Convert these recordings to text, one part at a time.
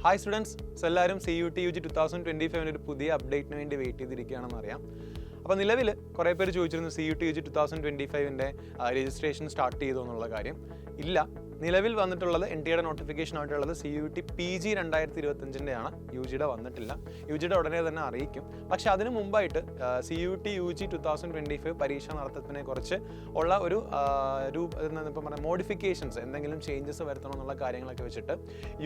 Hi students, എല്ലാവരും CUT UG 2025 ഒരു പുതിയ അപ്ഡേറ്റിന് വേണ്ടി വെയിറ്റ് ചെയ്തിരിക്കുകയാണെന്ന് അറിയാം. അപ്പോൾ നിലവിൽ കുറേ പേര് ചോദിച്ചിരുന്നു CUT UG 2025 രജിസ്ട്രേഷൻ സ്റ്റാർട്ട് ചെയ്തു എന്നുള്ള കാര്യം. ഇല്ല, നിലവിൽ വന്നിട്ടുള്ളത് NTA നോട്ടിഫിക്കേഷൻ ആയിട്ടുള്ളത് CUT PG 2025 ആണ്. UGയുടെ വന്നിട്ടില്ല. UGയുടെ ഉടനെ തന്നെ അറിയിക്കും. പക്ഷെ അതിനു മുമ്പായിട്ട് CUT UG 2025 പരീക്ഷ നടത്തത്തിനെ കുറിച്ച് ഉള്ള ഒരു ഇപ്പം പറഞ്ഞാൽ മോഡിഫിക്കേഷൻസ്, എന്തെങ്കിലും ചേഞ്ചസ് വരുത്തണം എന്നുള്ള കാര്യങ്ങളൊക്കെ വെച്ചിട്ട്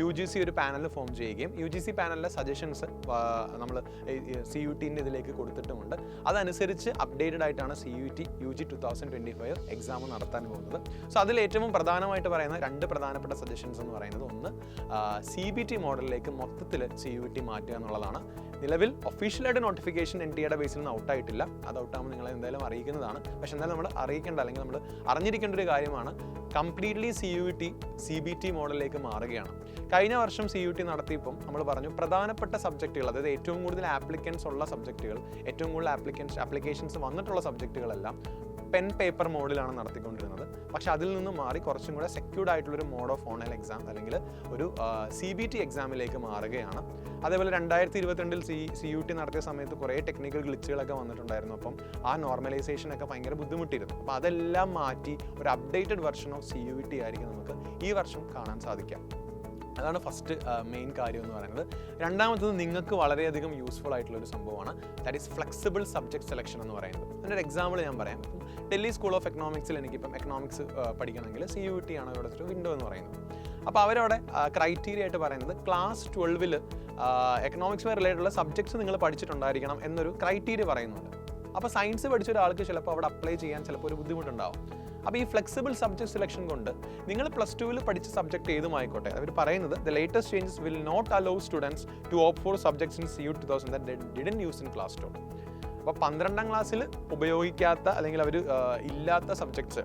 UGC ഒരു പാനൽ ഫോം ചെയ്യുകയും UGC പാനലിലെ സജഷൻസ് നമ്മൾ CUTൻ്റെ ഇതിലേക്ക് കൊടുത്തിട്ടുമുണ്ട്. അതനുസരിച്ച് അപ്ഡേറ്റഡ് ആയിട്ടാണ് CUT UG 2025 എക്സാം നടത്താൻ പോകുന്നത്. സോ അതിൽ ഏറ്റവും പ്രധാനമായിട്ട് പറയുന്ന രണ്ട് പ്രധാനപ്പെട്ട സജഷൻസ് എന്ന് പറയുന്നത്, ഒന്ന് CBT മോഡലിലേക്ക് മൊത്തത്തിൽ CUT മാറ്റുക എന്നുള്ളതാണ്. നിലവിൽ ഒഫീഷ്യലായിട്ട് നോട്ടിഫിക്കേഷൻ NTA ബേസിൽ നിന്ന് ഔട്ടായിട്ടില്ല. അത് ഔട്ടാകുമ്പോൾ നിങ്ങളെ എന്തായാലും അറിയിക്കുന്നതാണ്. പക്ഷെ എന്തായാലും നമ്മൾ അറിയിക്കേണ്ട, അല്ലെങ്കിൽ നമ്മൾ അറിഞ്ഞിരിക്കേണ്ട ഒരു കാര്യമാണ്, കംപ്ലീറ്റ്ലി CUT CBT മോഡലിലേക്ക് മാറുകയാണ്. കഴിഞ്ഞ വർഷം CUT നടത്തിയപ്പം നമ്മൾ പറഞ്ഞു പ്രധാനപ്പെട്ട സബ്ജക്റ്റുകൾ, അതായത് ഏറ്റവും കൂടുതൽ ആപ്ലിക്കൻസ് ഉള്ള സബ്ജക്റ്റുകൾ, ഏറ്റവും കൂടുതൽ ആപ്ലിക്കേഷൻസ് വന്നിട്ടുള്ള സബ്ജക്റ്റുകളെല്ലാം പെൻ പേപ്പർ മോഡിലാണ് നടത്തിക്കൊണ്ടിരുന്നത്. പക്ഷെ അതിൽ നിന്ന് മാറി കുറച്ചും കൂടെ സെക്യൂർഡ് ആയിട്ടുള്ളൊരു മോഡ് ഓഫ് ഓൺലൈൻ എക്സാം അല്ലെങ്കിൽ ഒരു CBT എക്സാമിലേക്ക് മാറുകയാണ്. അതേപോലെ 2022 CUT നടത്തിയ സമയത്ത് കുറേ ടെക്നിക്കൽ ഗ്ലിച്ചുകളൊക്കെ വന്നിട്ടുണ്ടായിരുന്നു. അപ്പം ആ നോർമലൈസേഷനൊക്കെ ഭയങ്കര ബുദ്ധിമുട്ടിയിരുന്നു. അപ്പോൾ അതെല്ലാം മാറ്റി ഒരു അപ്ഡേറ്റഡ് വെർഷൻ ഓഫ് CUT ആയിരിക്കും നമുക്ക് ഈ വർഷം കാണാൻ സാധിക്കുക. അതാണ് ഫസ്റ്റ് മെയിൻ കാര്യം എന്ന് പറയുന്നത്. രണ്ടാമത്തത് നിങ്ങൾക്ക് വളരെയധികം യൂസ്ഫുൾ ആയിട്ടുള്ളൊരു സംഭവമാണ്, that is flexible subject selection എന്ന് പറയുന്നത്. അതിൻ്റെ ഒരു എക്സാമ്പിൾ ഞാൻ പറയാം. ഡൽഹി സ്കൂൾ ഓഫ് എക്കണോമിക്സിൽ എനിക്കിപ്പം എക്കണോമിക്സ് പഠിക്കണമെങ്കിൽ CUT ആണ് ഇവിടെ ഒരു വിൻഡോ എന്ന് പറയുന്നത്. അപ്പോൾ അവരവിടെ ക്രൈറ്റീരിയ ആയിട്ട് പറയുന്നത് ക്ലാസ് 12 എക്കണോമിക്സുമായി റിലേറ്റഡുള്ള സബ്ജക്ട്സ് നിങ്ങൾ പഠിച്ചിട്ടുണ്ടായിരിക്കണം എന്നൊരു ക്രൈറ്റീരിയ പറയുന്നുണ്ട്. അപ്പോൾ സയൻസ് പഠിച്ച ഒരാൾക്ക് ചിലപ്പോൾ അവിടെ അപ്ലൈ ചെയ്യാൻ ചിലപ്പോൾ ഒരു ബുദ്ധിമുട്ടുണ്ടാവും. അപ്പോൾ ഈ ഫ്ലെക്സിബിൾ സബ്ജക്ട് സെലക്ഷൻ കൊണ്ട് നിങ്ങൾ +2 പഠിച്ച സബ്ജക്ട് ഏതുമായിക്കോട്ടെ, അവർ പറയുന്നത് the latest changes will not allow students to opt for subjects in CUT 2000 that didn't use in class 2. അപ്പോൾ 12ാം ക്ലാസ്സിൽ ഉപയോഗിക്കാത്ത അല്ലെങ്കിൽ അവർ ഇല്ലാത്ത സബ്ജക്ട്സ്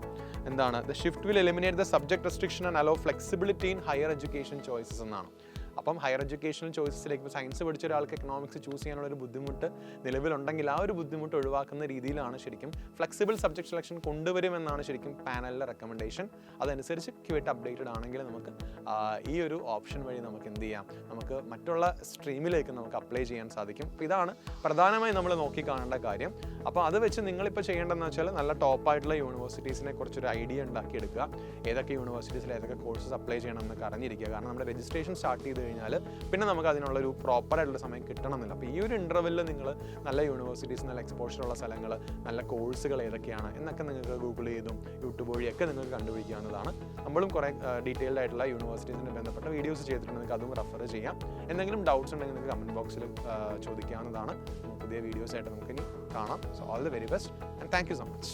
എന്താണ്, the shift will eliminate the subject restriction and hello flexibility in higher education choices എന്നാണ്. അപ്പം higher educational ചോയ്സസിലേക്ക് science പഠിച്ച ഒരാൾക്ക് എക്കണോമിക്സ് ചൂസ് ചെയ്യാനുള്ളൊരു ബുദ്ധിമുട്ട് നിലവിലുണ്ടെങ്കിൽ ആ ഒരു ബുദ്ധിമുട്ട് ഒഴിവാക്കുന്ന രീതിയിലാണ് ശരിക്കും ഫ്ലെക്സിബിൾ സബ്ജക്ട് സെലക്ഷൻ കൊണ്ടുവരുമെന്നാണ് ശരിക്കും പാനലിലെ റെക്കമെൻഡേഷൻ. അതനുസരിച്ച് ക്യൂട്ട് അപ്ഡേറ്റഡ് ആണെങ്കിൽ നമുക്ക് ഈ ഒരു ഓപ്ഷൻ വഴി നമുക്ക് എന്ത് ചെയ്യാം, നമുക്ക് മറ്റുള്ള സ്ട്രീമിലേക്ക് നമുക്ക് അപ്ലൈ ചെയ്യാൻ സാധിക്കും. അപ്പോൾ ഇതാണ് പ്രധാനമായും നമ്മൾ നോക്കിക്കാണേണ്ട കാര്യം. അപ്പോൾ അത് വെച്ച് നിങ്ങളിപ്പോൾ ചെയ്യേണ്ടതെന്ന് വെച്ചാൽ നല്ല ടോപ്പായിട്ടുള്ള യൂണിവേഴ്സിറ്റീസിനെ കുറിച്ചൊരു ഐഡിയ ഉണ്ടാക്കിയെടുക്കുക. ഏതൊക്കെ യൂണിവേഴ്സിറ്റീസിൽ ഏതൊക്കെ കോഴ്സസ് അപ്ലൈ ചെയ്യണം എന്നൊക്കെ അറിഞ്ഞിരിക്കുക. കാരണം നമ്മുടെ രജിസ്ട്രേഷൻ സ്റ്റാർട്ട് ചെയ്ത് കഴിഞ്ഞാൽ പിന്നെ നമുക്ക് അതിനുള്ളൊരു പ്രോപ്പറായിട്ടുള്ള സമയം കിട്ടണമെന്നില്ല. അപ്പോൾ ഈ ഒരു ഇൻ്റർവെല്ലിൽ നിങ്ങൾ നല്ല യൂണിവേഴ്സിറ്റീസ്, നല്ല എക്സ്പോഷറുള്ള സ്ഥലങ്ങൾ, നല്ല കോഴ്സുകൾ ഏതൊക്കെയാണ് എന്നൊക്കെ നിങ്ങൾക്ക് ഗൂഗിൾ ചെയ്തും യൂട്യൂബ് വഴിയൊക്കെ നിങ്ങൾക്ക് കണ്ടുപിടിക്കാവുന്നതാണ്. നമ്മളും കുറേ ഡീറ്റെയിൽഡ് ആയിട്ടുള്ള യൂണിവേഴ്സിറ്റീസിന് ബന്ധപ്പെട്ട വീഡിയോസ് ചെയ്തിട്ടുണ്ട്. നിങ്ങൾക്ക് അതും റെഫർ ചെയ്യാം. എന്തെങ്കിലും ഡൗട്ട്സ് ഉണ്ടെങ്കിൽ നിങ്ങൾക്ക് കമൻറ്റ് ബോക്സിൽ ചോദിക്കാവുന്നതാണ്. പുതിയ വീഡിയോസ് ആയിട്ട് നമുക്ക് ഇനി കാണാം. So all the very best and thank you so much.